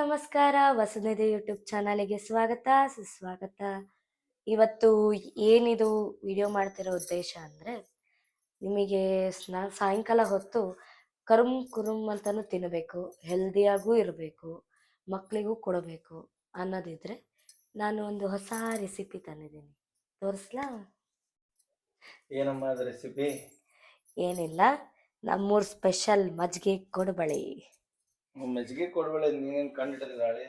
ನಮಸ್ಕಾರ, ವಸುನಿಧಿ ಯೂಟ್ಯೂಬ್ ಚಾನಲ್ಗೆ ಸ್ವಾಗತ ಸುಸ್ವಾಗತ. ಇವತ್ತು ಏನಿದು ವಿಡಿಯೋ ಮಾಡ್ತಿರೋ ಉದ್ದೇಶ ಅಂದರೆ, ನಿಮಗೆ ಸಾಯಂಕಾಲ ಹೊತ್ತು ಕರುಮ್ ಕುರುಮ್ ಅಂತಲೂ ತಿನ್ನಬೇಕು, ಹೆಲ್ದಿಯಾಗೂ ಇರಬೇಕು, ಮಕ್ಕಳಿಗೂ ಕೊಡಬೇಕು ಅನ್ನೋದಿದ್ರೆ ನಾನು ಒಂದು ಹೊಸ ರೆಸಿಪಿ ತಂದಿದ್ದೀನಿ. ತೋರಿಸ್ಲಾ? ಏನಮ್ಮ ಅದು ರೆಸಿಪಿ? ಏನಿಲ್ಲ, ನಮ್ಮೂರು ಸ್ಪೆಷಲ್ ಮಜ್ಜಿಗೆ ಕೊಡಬಳೆ. ಮಜ್ಜಿಗೆ ಕೊಡಬೇಳೆ ನೀನೇನು ಕಂಡಿಡಿದ್ರೆ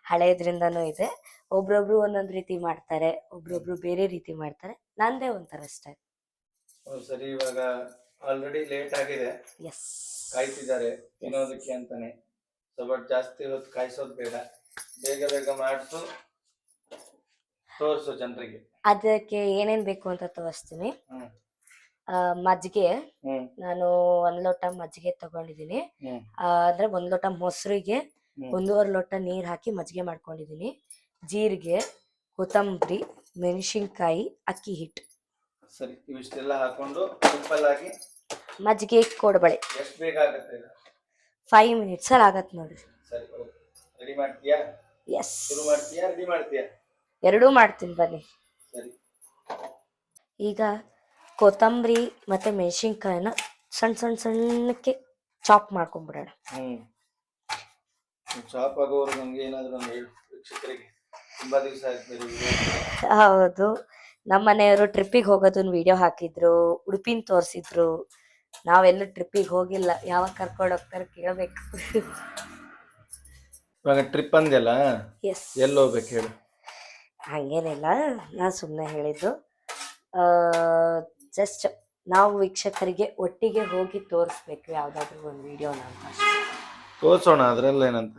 ಹಳೇದ್ರಿಂದನೂ ಇದೆ. ಒಬ್ರೊಬ್ರು ಒಂದೊಂದು ರೀತಿ ಮಾಡ್ತಾರೆ, ಒಬ್ರೊಬ್ರು ಬೇರೆ ರೀತಿ ಮಾಡ್ತಾರೆ. ನಂದೇ ಒಂಥರ ಸ್ಟೈಲ್. ಸರಿ, ಇವಾಗ ಆಲ್ರೆಡಿ ಲೇಟ್ ಆಗಿದೆ. ಎಸ್, ಕಾಯ್ತಿದ್ದಾರೆ ತಿನ್ನೋದಕ್ಕೆ ಅಂತಾನೆ. ಸೊ ಬಟ್ ಜಾಸ್ತಿ ಹೊತ್ತು ಕಾಯಿಸೋದು ಬೇಡ, ಬೇಗ ಬೇಗ ಮಾಡಿಸು, ತೋರಿಸು ಜನರಿಗೆ. ಅದಕ್ಕೆ ಏನೇನ್ ಬೇಕು ಅಂತ ತೋರಿಸ್ತೀನಿ. ಮಜ್ಜಿಗೆ ನಾನು 1 ಲೋಟ ಮಜ್ಜಿಗೆ ತಗೊಂಡಿದ್ದೀನಿ. ಅಂದ್ರೆ 1 ಲೋಟ ಮೊಸರಿಗೆ 1.5 ಲೋಟ ನೀರ್ ಹಾಕಿ ಮಜ್ಜಿಗೆ ಮಾಡ್ಕೊಂಡಿದ್ದೀನಿ. ಜೀರಿಗೆ, ಕೊತ್ತಂಬರಿ, ಮೆಣಸಿನ್ಕಾಯಿ, ಅಕ್ಕಿ ಹಿಟ್ಟು. ಸರಿ, ಇವಿಷ್ಟೆಲ್ಲ ಹಾಕೊಂಡು ಸಿಂಪಲ್ ಆಗಿ ಮಜ್ಜಿಗೆ ಕೊಡಬಳೆ. ಎಷ್ಟು ಬೇಗ ಆಗುತ್ತೆ? 5 ಮಿನಿಟ್ಸ್ ಅಲ್ಲಿ ಆಗತ್ತೆ ನೋಡ್ರಿ. ಸರಿ, ರೆಡಿ ಮಾಡ್ತೀಯಾ? ಎಸ್, ಶುರು ಮಾಡ್ತೀಯಾ, ರೆಡಿ ಮಾಡ್ತೀಯಾ? ಎರಡೂ ಮಾಡ್ತೀನಿ ಬನ್ನಿ. ಸರಿ, ಈಗ ಕೊತ್ತಂಬರಿ ಮತ್ತೆ ಮೆಣಸಿನ್ಕಾಯಿನ ಸಣ್ಣ ಸಣ್ಣ ಸಣ್ಣಕ್ಕೆ ಚಾಪ್ ಮಾಡ್ಕೊಂಡ್ಬಿಡೋಣ. ಚಾಪ್ ಆಗೋರು ನಮ್ಗೆ ಏನಾದ್ರು ಒಂದು ಹೇಳು ವೀಕ್ಷಕರಿಗೆ, ತುಂಬಾ ದಿವಸ ಆಯ್ತು. ಹೌದು, ನಮ್ಮ ಮನೆಯವರು ಟ್ರಿಪ್ಪಿಗೆ ಹೋಗೋದನ್ನ ವಿಡಿಯೋ ಹಾಕಿದ್ರು, ಉಡುಪಿನ ತೋರಿಸಿದ್ರು. ನಾವೆಲ್ಲೂ ಟ್ರಿಪ್ಪಿಗೆ ಹೋಗಿಲ್ಲ, ಯಾವಾಗ ಕರ್ಕೊಂಡು ಹೋಗ್ತಾರೆ ಕೇಳಬೇಕು. ಇವಾಗ ಟ್ರಿಪ್ ಅಂದೆಲ್ಲ, ಎಸ್, ಎಲ್ಲಿ ಹೋಗ್ಬೇಕು ಹೇಳು? ಹಂಗೇನಿಲ್ಲ, ನಾನು ಸುಮ್ಮನೆ ಹೇಳಿದ್ದು. ಜಸ್ಟ್ ನಾವು ವೀಕ್ಷಕರಿಗೆ ಒಟ್ಟಿಗೆ ಹೋಗಿ ತೋರಿಸ್ಬೇಕು ಯಾವುದಾದ್ರೂ ಒಂದು ವಿಡಿಯೋನ ಅಂತ. ತೋರ್ಸೋಣ, ಅದ್ರಲ್ಲಿ ಏನಂತ.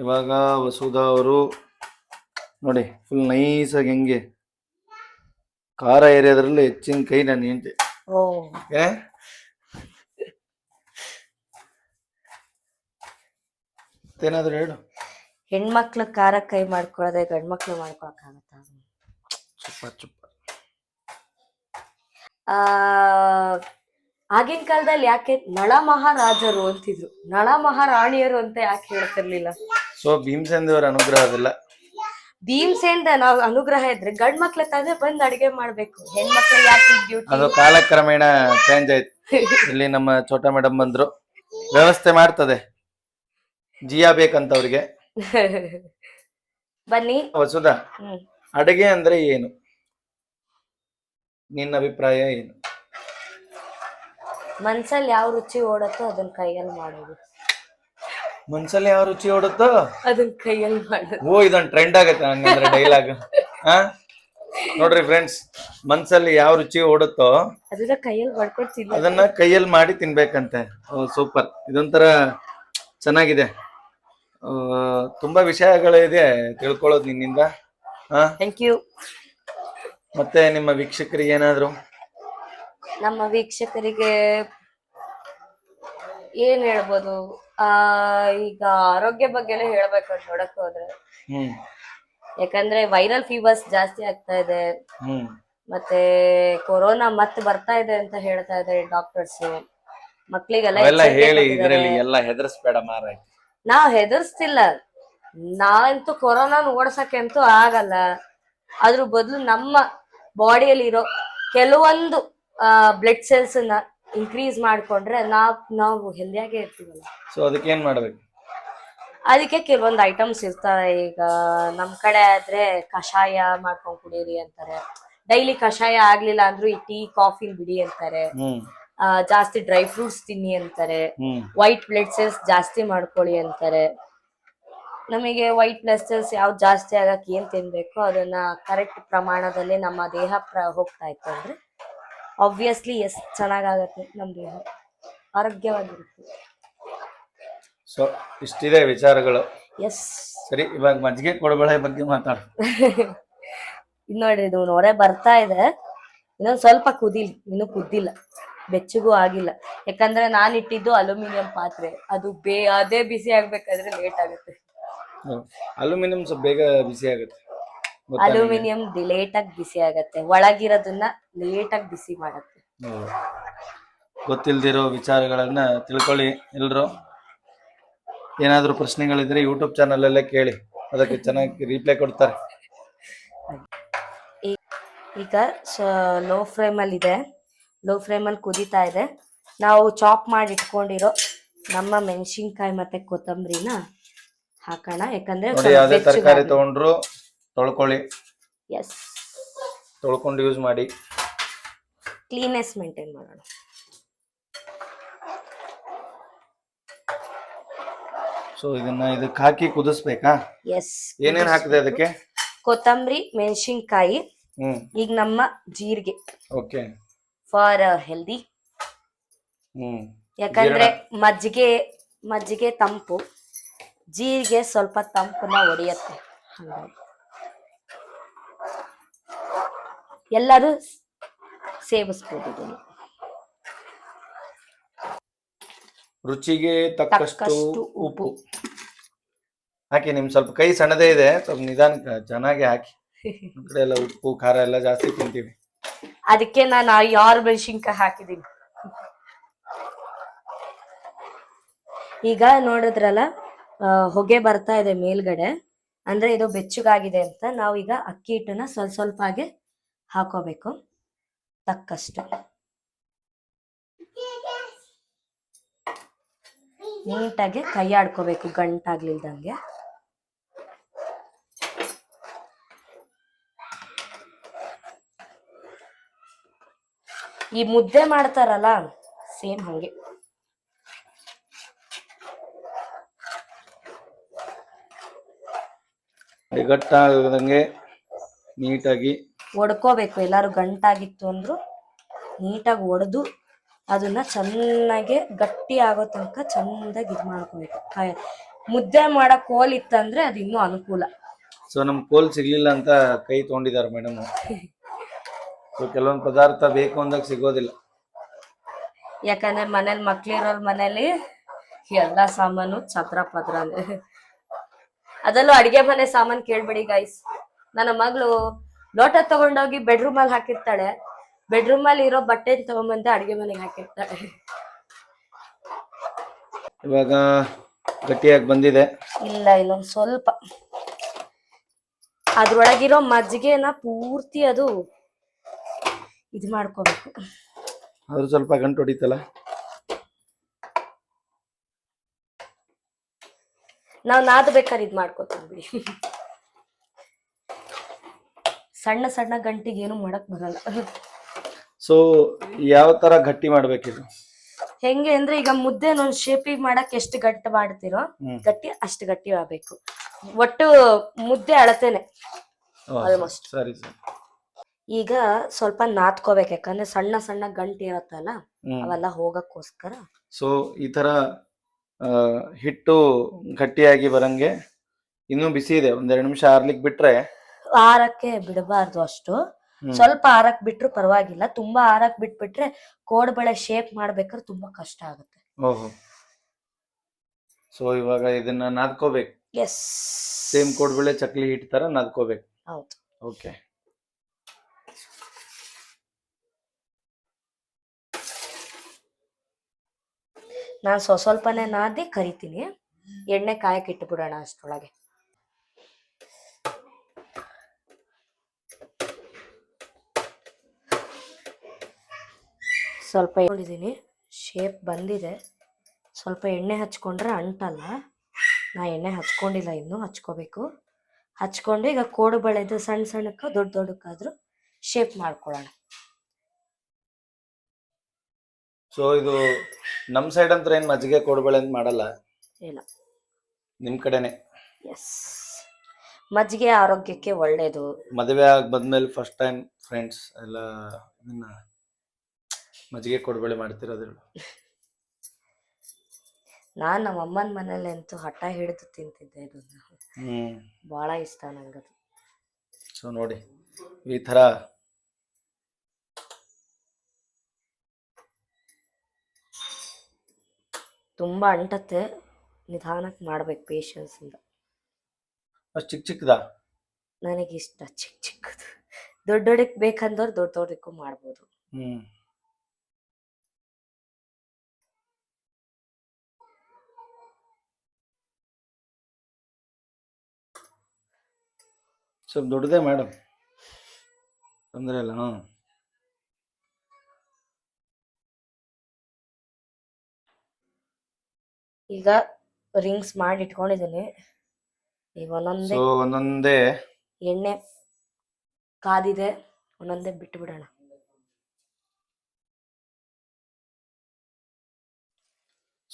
ಇವಾಗ ವಸುಧಾ ಅವರು ನೋಡಿ ಫುಲ್ ನೈಸಾಗಿ ಹೆಂಗೆ ಖಾರ ಏರಿಯೋದ್ರಲ್ಲಿ ಹೆಚ್ಚಿನ ಕೈ ನಾನು ಹೆಂಡತಿ. ಓ, ಏನಾದ್ರು ಹೇಳು. ಹೆಣ್ಮಕ್ಳು ಖಾರ ಕೈ ಮಾಡ್ಕೊಳ್ಳೋದೆ ಗಂಡು ಮಕ್ಳು ಮಾಡ್ಕೊಳಕ್ಕಾಗತ್ತ? ಚುಪ್ಪ. ಆಗಿನ ಕಾಲದಲ್ಲಿ ಯಾಕೆ ನಳ ಮಹಾರಾಜರು ಅಂತಿದ್ರು, ನಳ ಮಹಾರಾಣಿಯರು ಅಂತ ಯಾಕೆ ಹೇಳ್ತಿರ್ಲಿಲ್ಲ? ಸೊ ಭೀಮಸೇನ್ ದೇವರ ಅನುಗ್ರಹ ಅದೆಲ್ಲ. ಭೀಮಸೇನ್ ನಾವು ಅನುಗ್ರಹ ಇದ್ರೆ ಗಂಡ್ ಮಕ್ಳ ತಾನೇ ಬಂದ್ ಅಡಿಗೆ ಮಾಡ್ಬೇಕು, ಹೆಣ್ಮಕ್ಳು ಯಾಕೆ ಡ್ಯೂಟಿ? ಅದು ಕಾಲಕ್ರಮೇಣ ಚೇಂಜ್ ಆಯ್ತು. ಇಲ್ಲಿ ನಮ್ಮ ಛೋಟಾ ಮೇಡಮ್ ಬಂದ್ರು, ವ್ಯವಸ್ಥೆ ಮಾಡ್ತದೆ. ಜಿಯಾ ಬೇಕಂತ ಅವ್ರಿಗೆ. ಬನ್ನಿ. ವಸುಧಾ, ಅಡುಗೆ ಅಂದ್ರೆ ಏನು? ನಿನ್ನ ಅಭಿಪ್ರಾಯ ಏನು? ಮನ್ಸಲ್ಲಿ ಯಾವ ರುಚಿ ಓಡತ್ತೋ ಅದನ್ನ ಕೈಯಲ್ಲಿ ಮಾಡೋದು. ಮನ್ಸಲ್ಲಿ ಯಾವ ರುಚಿ ಓಡುತ್ತೋ ಅದನ್ನ ಕೈಯಲ್ಲಿ ಮಾಡೋದು. ಓ, ಇದೊಂದು ಟ್ರೆಂಡ್ ಆಗತ್ತೆ ಹಂಗಂದ್ರೆ ಡೈಲಾಗ್. ನೋಡ್ರಿ ಫ್ರೆಂಡ್ಸ್, ಮನ್ಸಲ್ಲಿ ಯಾವ ರುಚಿ ಓಡುತ್ತೋ ಅದನ್ನ ಕೈಯಲ್ಲಿ ಮಾಡ್ಕೊಡ್ತೀನಿ, ಅದನ್ನ ಕೈಯಲ್ಲಿ ಮಾಡಿ ತಿನ್ಬೇಕಂತೆ. ಸೂಪರ್, ಇದೊಂಥರ ಚೆನ್ನಾಗಿದೆ. ತುಂಬಾ ವಿಷಯಗಳಿದೆ ತಿಳ್ಕೊಳ್ಳೋದು ನಿನ್ನಿಂದ. Thank you. ಮತ್ತೆ ನಿಮ್ಮ ವೀಕ್ಷಕರಿಗೆ ಏನಾದ್ರು? ನಮ್ಮ ವೀಕ್ಷಕರಿಗೆ ಏನ್ ಹೇಳ್ಬೋದು, ಈಗ ಆರೋಗ್ಯ ಬಗ್ಗೆನೇ ಹೇಳ್ಬೇಕಂತ ನೋಡಕ್ ಹೋದ್ರೆ, ಯಾಕಂದ್ರೆ ವೈರಲ್ ಫೀವರ್ಸ್ ಜಾಸ್ತಿ ಆಗ್ತಾ ಇದೆ, ಮತ್ತೆ ಕೊರೋನಾ ಮತ್ತೆ ಬರ್ತಾ ಇದೆ ಅಂತ ಹೇಳ್ತಾ ಇದ್ದಾರೆ ಡಾಕ್ಟರ್ಸ್. ಮಕ್ಳಿಗೆಲ್ಲ ಹೇಳಿ, ಇದರಲ್ಲಿ ಎಲ್ಲ ಹೆದರ್ಸ್ಬೇಡ ಮಾರಾಯ. ನಾವ್ ಹೆದರ್ಸ್ತಿಲ್ಲ, ನಾವಂತೂ ಕೊರೋನಾನ ಓಡ್ಸಕ್ಕೆ ಅಂತೂ ಆಗಲ್ಲ. ಅದ್ರ ಬದಲು ನಮ್ಮ ಬಾಡಿಯಲ್ಲಿ ಇರೋ ಕೆಲವೊಂದು ಬ್ಲಡ್ ಸೆಲ್ಸ್ ನ ಇನ್ಕ್ರೀಸ್ ಮಾಡ್ಕೊಂಡ್ರೆ ನಾವು ಹೆಲ್ದಿಯಾಗೇ ಇರ್ತೀವಲ್ಲ. ಸೊ ಅದಕ್ಕೆ ಏನ್ ಮಾಡ್ಬೇಕು? ಅದಕ್ಕೆ ಕೆಲವೊಂದು ಐಟಮ್ಸ್ ಇರ್ತಾವೆ. ಈಗ ನಮ್ ಕಡೆ ಆದ್ರೆ ಕಷಾಯ ಮಾಡ್ಕೊಂಡ್ ಕುಡೀರಿ ಅಂತಾರೆ. ಡೈಲಿ ಕಷಾಯ ಆಗ್ಲಿಲ್ಲ ಅಂದ್ರೂ ಈ ಟೀ ಕಾಫಿ ಬಿಡಿ ಅಂತಾರೆ. ಜಾಸ್ತಿ ಡ್ರೈ ಫ್ರೂಟ್ಸ್ ತಿನ್ನಿ ಅಂತಾರೆ. ವೈಟ್ ಬ್ಲಡ್ ಸೆಲ್ಸ್ ಜಾಸ್ತಿ ಮಾಡ್ಕೊಳ್ಳಿ ಅಂತಾರೆ. ನಮಗೆ ವೈಟ್ ಬ್ಲಡ್ ಸೆಲ್ಸ್ ಯಾವ್ದು ಜಾಸ್ತಿ ಆಗಕ್ಕೆ ಏನ್ ತಿನ್ಬೇಕು ಅದನ್ನ ಕರೆಕ್ಟ್ ಪ್ರಮಾಣದಲ್ಲಿ ನಮ್ಮ ದೇಹ ಹೋಗ್ತಾ ಇತ್ತು ಅಂದ್ರೆ ಆಬ್ವಿಯಸ್ಲಿ ಎಷ್ಟು ಚೆನ್ನಾಗಾಗತ್ತೆ, ನಮ್ ದೇಹ ಆರೋಗ್ಯವಾಗಿರುತ್ತೆ. ಸೊ ಇಷ್ಟಿದೆ ವಿಚಾರಗಳು. ಎಸ್, ಸರಿ, ಇವಾಗ ಮಜ್ಜಿಗೆ ಕೊಡಬಳೆ ಬಗ್ಗೆ ಮಾತಾಡ. ನೋಡ್ರಿ, ಇದು ನೊರೆ ಬರ್ತಾ ಇದೆ. ಇನ್ನೊಂದ್ ಸ್ವಲ್ಪ ಕುದಿಲಿ, ಇನ್ನೂ ಕುದ್ದಿಲ್ಲ, ಬೆಚ್ಚಗೂ ಆಗಿಲ್ಲ. ಯಾಕಂದ್ರೆ ನಾನ್ ಇಟ್ಟಿದ್ದು ಅಲ್ಯೂಮಿನಿಯಂ ಪಾತ್ರೆ, ಅದು ಅದೇ ಬಿಸಿ ಆಗ್ಬೇಕಾದ್ರೆ ಲೇಟ್ ಆಗುತ್ತೆ. ಅಲ್ಯೂಮಿನಿಯಂ ಸ್ವಲ್ಪ ಬೇಗ ಬಿಸಿ ಆಗುತ್ತೆ. ಅಲ್ಯೂಮಿನಿಯಂ ಲೇಟ್ ಆಗಿ ಬಿಸಿ ಆಗತ್ತೆ, ಒಳಗಿರೋದನ್ನ ಲೇಟ್ ಆಗಿ ಬಿಸಿ ಮಾಡತ್ತೆ. ಗೊತ್ತಿಲ್ದಿರೋ ವಿಚಾರಗಳನ್ನ ತಿಳ್ಕೊಳ್ಳಿ ಎಲ್ರು. ಏನಾದ್ರೂ ಪ್ರಶ್ನೆಗಳಿದ್ರೆ ಯೂಟ್ಯೂಬ್ ಚಾನಲ್ ಅಲ್ಲೇ ಕೇಳಿ, ಅದಕ್ಕೆ ಚೆನ್ನಾಗಿ ರಿಪ್ಲೈ ಕೊಡ್ತಾರೆ. ಈಗ ಲೋ ಫ್ಲೇಮಲ್ಲಿ ಇದೆ, ಲೋ ಫ್ಲೇಮಲ್ಲಿ ಕುದೀತಾ ಇದೆ. ನಾವು ಚಾಪ್ ಮಾಡಿ ಇಟ್ಕೊಂಡಿರೋ ನಮ್ಮ ಮೆಣಸಿನ್ಕಾಯಿ ಮತ್ತೆ ಕೊತ್ತಂಬರಿನ ಹಾಕೋಣ. ಯಾಕಂದ್ರೆ ನೋಡಿ, ಯಾವುದೇ ತರಕಾರಿ ತಗೊಂಡ್ರು ತೊಳ್ಕೊಳ್ಳಿ, ಎಸ್, ತೊಳ್ಕೊಂಡು ಯೂಸ್ ಮಾಡಿ. ಕ್ಲೀನೆಸ್ ಮೇಂಟೈನ್ ಮಾಡೋಣ. ಸೊ ಇದಕ್ಕೆ ಹಾಕಿ ಕುದಿಸ್ಬೇಕಾ? ಎಸ್. ಏನೇನ್ ಹಾಕಿದೆ ಅದಕ್ಕೆ? ಕೊತ್ತಂಬರಿ, ಮೆಣಸಿನ್ಕಾಯಿ, ಈಗ ನಮ್ಮ ಜೀರಿಗೆ. ಓಕೆ. For healthy. ಯಾಕಂದ್ರೆ ಮಜ್ಜಿಗೆ ತಂಪು, ಜೀರಿಗೆ ಸ್ವಲ್ಪ ತಂಪನ್ನ ಹೊಡೆಯತ್ತೆ. ಹಾಗಾಗಿ ಎಲ್ಲರೂ ಸೇವಿಸ್ಬೋದು. ರುಚಿಗೆ ತಕ್ಕಷ್ಟು ಉಪ್ಪು ಹಾಕಿ. ನಿಮ್ ಸ್ವಲ್ಪ ಕೈ ಸಣ್ಣದೇ ಇದೆ, ಸ್ವಲ್ಪ ನಿಧಾನ ಚೆನ್ನಾಗಿ ಹಾಕಿ. ನಮ್ ಕಡೆ ಎಲ್ಲ ಉಪ್ಪು ಖಾರ ಎಲ್ಲ ಜಾಸ್ತಿ ತಿಂತೀವಿ, ಅದಕ್ಕೆ ನಾನು 6 ಮೆಣಸಿನ್ಕಾಯಿ ಹಾಕಿದೀನಿ. ಈಗ ನೋಡಿದ್ರಲ್ಲ, ಹೊಗೆ ಬರ್ತಾ ಇದೆ ಮೇಲ್ಗಡೆ, ಅಂದ್ರೆ ಇದು ಬೆಚ್ಚಗಾಗಿದೆ ಅಂತ. ನಾವು ಈಗ ಅಕ್ಕಿ ಹಿಟ್ಟನ್ನ ಸ್ವಲ್ಪ ಹಾಗೆ ಹಾಕೋಬೇಕು, ತಕ್ಕಷ್ಟು. ನೀಟಾಗಿ ಕೈ ಆಡ್ಕೋಬೇಕು, ಗಂಟಾಗ್ಲಿಲ್ದಂಗೆ. ಈ ಮುದ್ದೆ ಮಾಡ್ತಾರಲ್ಲ, ಸೇಮ್ ಹಂಗೆ. ಗಟ್ಟಾಗದಂಗೆ ನೀಟಾಗಿ ಒಡ್ಕೋಬೇಕು. ಎಲ್ಲಾರು ಗಂಟಾಗಿತ್ತು ಅಂದ್ರು ನೀಟಾಗಿ ಒಡೆದು ಅದನ್ನ ಚೆನ್ನಾಗಿ ಗಟ್ಟಿ ಆಗೋ ತನಕ ಚಂದಾಗಿ ಇದು ಮಾಡ್ಕೋಬೇಕು. ಮುದ್ದೆ ಮಾಡಕ್ ಕೋಲ್ ಇತ್ತಂದ್ರೆ ಅದು ಇನ್ನೂ ಅನುಕೂಲ. ಸೊ ನಮ್ ಕೋಲ್ ಸಿಗ್ಲಿಲ್ಲ ಅಂತ ಕೈ ತೊಗೊಂಡಿದ್ದಾರೆ ಮೇಡಮ್. ಸೊ ಕೆಲವೊಂದು ಪದಾರ್ಥ ಬೇಕು ಅಂದಾಗ ಸಿಗೋದಿಲ್ಲ. ಯಾಕಂದ್ರೆ ಮನೇಲಿ ಮಕ್ಳಿರೋರ್ ಮನೇಲಿ ಎಲ್ಲಾ ಸಾಮಾನು ಛತ್ರ ಪತ್ರ. ಅದರಲ್ಲೂ ಅಡಿಗೆ ಮನೆ ಸಾಮಾನು ಕೇಳ್ಬೇಡಿ ಗೈಸ್. ನನ್ನ ಮಗಳು ಲೋಟ ತಗೊಂಡೋಗಿ ಬೆಡ್ರೂಮ್ ಅಲ್ಲಿ ಹಾಕಿರ್ತಾಳೆ, ಬೆಡ್ರೂಮ್ ಅಲ್ಲಿ ಇರೋ ಬಟ್ಟೆ ತಗೊಂಡ್ಬಂದು ಅಡಿಗೆ ಮನೆಗೆ ಹಾಕಿರ್ತಾಳೆ. ಇವಾಗ ಗಟ್ಟಿಯಾಗಿ ಬಂದಿದೆ. ಇಲ್ಲ, ಇನ್ನೊಂದು ಸ್ವಲ್ಪ ಅದ್ರೊಳಗಿರೋ ಮಜ್ಜಿಗೆನ ಪೂರ್ತಿ ಅದು ಇದು ಮಾಡ್ಕೋಬೇಕು. ಅದ್ರ ಸ್ವಲ್ಪ ಗಂಟು ಹೊಡಿತಲ್ಲ. ನಾವ್ ನಾದ್ಬೇಕಾದ್ರೆ ಇದ್ ಮಾಡ್ಕೋತೀವಿ ಬಿಡಿ. ಸಣ್ಣ ಸಣ್ಣ ಗಂಟಿಗೆ ಏನು ಮಾಡಕ್ ಬರಲ್ಲ. ಸೊ ಯಾವ ತರ ಗಟ್ಟಿ ಮಾಡ್ಬೇಕಿದು? ಹೆಂಗೆ ಅಂದ್ರೆ, ಈಗ ಮುದ್ದೆ ಒಂದ್ ಶೇಪಿಗೆ ಮಾಡಕ್ ಎಷ್ಟು ಗಟ್ಟಿ ಮಾಡ್ತಿರೋ ಗಟ್ಟಿ ಅಷ್ಟು ಗಟ್ಟಿ ಆಗ್ಬೇಕು. ಒಟ್ಟು ಮುದ್ದೆ ಅಳತೇನೆ ಆಲ್ಮೋಸ್ಟ್. ಸರಿ ಸರಿ. ಈಗ ಸ್ವಲ್ಪ ನಾದ್ಕೋಬೇಕು, ಯಾಕಂದ್ರೆ ಸಣ್ಣ ಸಣ್ಣ ಗಂಟು ಇರತ್ತಲ್ಲ, ಅವೆಲ್ಲ ಹೋಗಕ್ಕೋಸ್ಕರ. ಸೊ ಈ ತರ ಹಿಟ್ಟು ಗಟ್ಟಿಯಾಗಿ ಬರಂಗೆ ಇನ್ನೂ ಬಿಸಿ ಇದೆ, 1-2 ನಿಮಿಷ ಆರ್ಲಿಕ್ ಬಿಟ್ರೆ. ಆರಕ್ಕೆ ಬಿಡಬಾರ್ದು ಅಷ್ಟು, ಸ್ವಲ್ಪ ಆರಕ್ ಬಿಟ್ರು ಪರವಾಗಿಲ್ಲ. ತುಂಬಾ ಆರಕ್ ಬಿಟ್ಬಿಟ್ರೆ ಕೋಡ್ಬಳೆ ಶೇಪ್ ಮಾಡ್ಬೇಕಾದ್ರೆ ತುಂಬಾ ಕಷ್ಟ ಆಗುತ್ತೆ. ಓಹೋ. ಸೊ ಇವಾಗ ಇದನ್ನ ನಾದ್ಕೋಬೇಕು. ಎಸ್, ಸೇಮ್ ಕೋಡ್ಬಳೆ ಚಕ್ಲಿ ಹಿಟ್ ತರ ನಾದ್ಕೋಬೇಕು. ಹೌದು. ಓಕೆ. ನಾನು ಸ್ವಲ್ಪನೇ ನಾದಿ ಕರಿತೀನಿ, ಎಣ್ಣೆ ಕಾಯಕ್ಕೆ ಇಟ್ಬಿಡೋಣ ಅಷ್ಟರೊಳಗೆ. ಸ್ವಲ್ಪ ಇಟ್ಕೊಂಡಿದ್ದೀನಿ, ಶೇಪ್ ಬಂದಿದೆ. ಸ್ವಲ್ಪ ಎಣ್ಣೆ ಹಚ್ಕೊಂಡ್ರೆ ಅಂಟಲ್ಲ. ನಾ ಎಣ್ಣೆ ಹಚ್ಕೊಂಡಿಲ್ಲ, ಇನ್ನೂ ಹಚ್ಕೋಬೇಕು. ಹಚ್ಕೊಂಡು ಈಗ ಕೋಡು ಬಳೆದು ಸಣ್ಣ ಸಣ್ಣಕ್ಕ ದೊಡ್ಡ ದೊಡ್ಡಕ್ಕಾದ್ರೂ ಶೇಪ್ ಮಾಡ್ಕೊಳ್ಳೋಣ. ಸೊ ಇದು ನಮ್ ಸೈಡ್ ಅಂತ ಏನ್ ಮಜ್ಜಿಗೆ ಕೋಡುಬಳೆ ಅಂತ ಮಾಡಲ್ಲ, ಇಲ್ಲ ನಿಮ್ ಕಡೆನೆ. ಎಸ್, ಮಜ್ಜಿಗೆ ಆರೋಗ್ಯಕ್ಕೆ ಒಳ್ಳೇದು. ಮದುವೆ ಆಗಿ ಬಂದ್ಮೇಲೆ ಫಸ್ಟ್ ಟೈಮ್ ಫ್ರೆಂಡ್ಸ್ ಎಲ್ಲ ಇದನ್ನ ಮಜ್ಜಿಗೆ ಕೋಡುಬಳೆ ಮಾಡ್ತಿರೋದು. ನಾನ್ ನಮ್ಮ ಅಮ್ಮನ ಮನೇಲಿ ಅಂತೂ ಹಠ ಹಿಡಿದು ತಿಂತಿದ್ದೆ ಇದನ್ನ. ಬಹಳ ಇಷ್ಟ ನಂಗದು. ಸೊ ನೋಡಿ, ಈ ತರ ತುಂಬಾ ಅಂಟತ್ತೆ, ನಿಧಾನಕ್ಕೆ ಮಾಡ್ಬೇಕು ಪೇಷನ್ಸ್ ಇಂದ. ಅಷ್ಟು ಚಿಕ್ಕ ಚಿಕ್ಕದ ನನಗಿಷ್ಟ ಚಿಕ್ಕ ಚಿಕ್ಕದು. ದೊಡ್ಡೋಡಕ್ ಬೇಕಂದವ್ರು ದೊಡ್ಡೋಡಕ್ಕೂ ಮಾಡ್ಬೋದು. ಸ್ವಲ್ಪ ದೊಡ್ಡದೇ ಮೇಡಮ್, ತೊಂದರೆ ಇಲ್ಲ. ಈಗ ರಿಂಗ್ಸ್ ಮಾಡಿ ಇಟ್ಕೊಂಡಿದ್ದೀನಿ. ಈಗ ಒಂದೊಂದೇ ಒಂದೊಂದೇ ಎಣ್ಣೆ ಕಾದಿದೆ, ಒಂದೊಂದೇ ಬಿಟ್ಟು ಬಿಡೋಣ.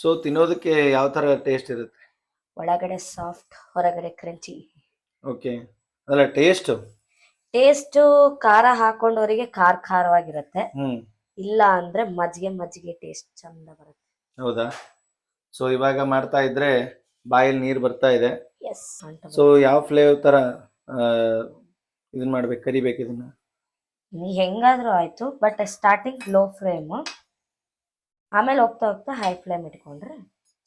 ಸೊ ತಿನ್ನೋದಕ್ಕೆ ಯಾವ ತರ ಟೇಸ್ಟ್ ಇರುತ್ತೆ? ಒಳಗಡೆ ಸಾಫ್ಟ್, ಹೊರಗಡೆ ಕ್ರಂಚಿ. ಓಕೆ, ಅಲ್ಲ ಟೇಸ್ಟ್ ಖಾರ ಹಾಕೊಂಡವರಿಗೆ ಖಾರವಾಗಿರುತ್ತೆ, ಇಲ್ಲ ಅಂದ್ರೆ ಮಜ್ಜಿಗೆ ಟೇಸ್ಟ್ ಚಂದ ಬರುತ್ತೆ. ಹೌದಾ? ಸೊ ಇವಾಗ ಮಾಡ್ತಾ ಇದ್ರೆ ಬಾಯಲ್ಲಿ ನೀರು ಬರ್ತಾ ಇದೆ. ಎಸ್. ಸೊ ಯಾವ ಫ್ಲೇವರ್ ತರ ಇದನ್ನ ಮಾಡ್ಬೇಕು, ಕರಿಬೇಕು ಇದನ್ನ? ನೀ ಹೆಂಗಾದ್ರೂ ಆಯ್ತು, ಬಟ್ ಸ್ಟಾರ್ಟಿಂಗ್ ಲೋ ಫ್ಲೇಮ್, ಆಮೇಲೆ ಹೋಗ್ತಾ ಹೋಗ್ತಾ ಹೈ ಫ್ಲೇಮ್ ಇಟ್ಕೊಂಡ್ರೆ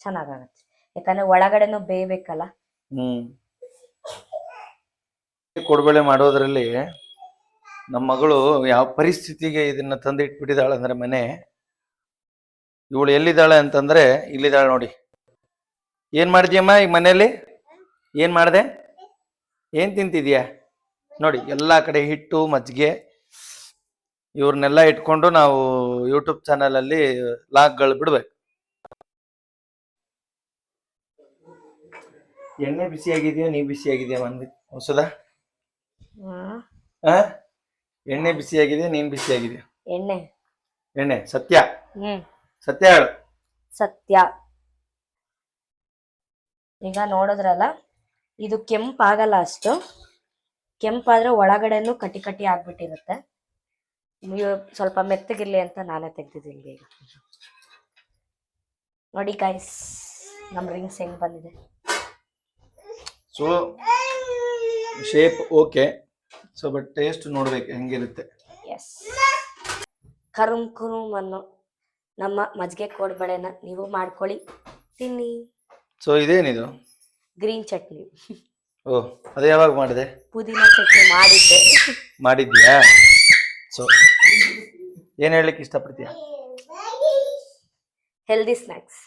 ಚೆನ್ನಾಗಾಗತ್ತೆ. ಯಾಕಂದ್ರೆ ಒಳಗಡೆನೂ ಬೇಯಬೇಕಲ್ಲ. ಕೋಡ್ಬಳೆ ಮಾಡೋದ್ರಲ್ಲಿ ನಮ್ಮ ಮಗಳು ಯಾವ ಪರಿಸ್ಥಿತಿಗೆ ಇದನ್ನ ತಂದು ಇಟ್ಬಿಟ್ಟಿದ್ದಾಳೆ ಅಂದ್ರೆ, ಮನೆ ಇವಳು ಎಲ್ಲಿದ್ದಾಳೆ ಅಂತಂದ್ರೆ ಇಲ್ಲಿದ್ದಾಳೆ ನೋಡಿ. ಏನ್ ಮಾಡಿದ್ಯಮ್ಮ ಈಗ ಮನೇಲಿ? ಏನ್ ಮಾಡ್ದೆ? ಏನ್ ತಿಂತಿದ್ಯಾ? ನೋಡಿ, ಎಲ್ಲಾ ಕಡೆ ಹಿಟ್ಟು ಮಜ್ಜಿಗೆ ಇವ್ರನ್ನೆಲ್ಲ ಇಟ್ಕೊಂಡು ನಾವು ಯೂಟ್ಯೂಬ್ ಚಾನಲ್ ಅಲ್ಲಿ ಲಾಗ್ಗಳು ಬಿಡ್ಬೇಕು. ಎಣ್ಣೆ ಬಿಸಿ ಆಗಿದೆಯಾ, ನೀ ಬಿಸಿ ಆಗಿದೆಯಾ ಮಂದಿ ಹೊಸದ? ಎಣ್ಣೆ ಬಿಸಿ ಆಗಿದೆಯಾ, ನೀನ್ ಬಿಸಿ ಆಗಿದೆಯಾ? ಎಣ್ಣೆ ಸತ್ಯ ಸತ್ಯ ಹೇಳು. ಸತ್ಯ. ಈಗ ನೋಡಿದ್ರಲ್ಲ, ಇದು ಕೆಂಪಾಗಲ್ಲ, ಅಷ್ಟು ಕೆಂಪಾದ್ರೆ ಒಳಗಡೆನೂ ಕಟ್ಟಿ ಕಟ್ಟಿ ಆಗ್ಬಿಟ್ಟಿರುತ್ತೆ. ಸ್ವಲ್ಪ ಮೆತ್ತಗಿರ್ಲಿ ಅಂತ ನಾನೇ ತೆಗ್ದಿದ್ದೀನಿ ಈಗ. ನೋಡಿ ಗೈಸ್, ನಮ್ ರಿಂಗ್ಸ್ ಹೆಂಗ್ ಬಂದಿದೆ. So shape okay, so but taste ನೋಡ್ಬೇಕು ಹೆಂಗಿರುತ್ತೆ. ಎಸ್. ಕರುಮ್ ಅನ್ನೋ ನಮ್ಮ ಮಜ್ಜಿಗೆ ಕೋಡ್ಬಳೆನ ನೀವು ಮಾಡ್ಕೊಳ್ಳಿ, ತಿನ್ನಿ. ಸೊ ಇದೇನಿದು? ಗ್ರೀನ್ ಚಟ್ನಿ. ಓಹ್, ಅದು ಯಾವಾಗ ಮಾಡಿದೆ? ಪುದೀನ ಚಟ್ನಿ ಮಾಡಿದ್ಯಾ? ಸೊ ಏನ್ ಹೇಳಲಿಕ್ಕೆ ಇಷ್ಟಪಡ್ತೀಯ? Healthy snacks.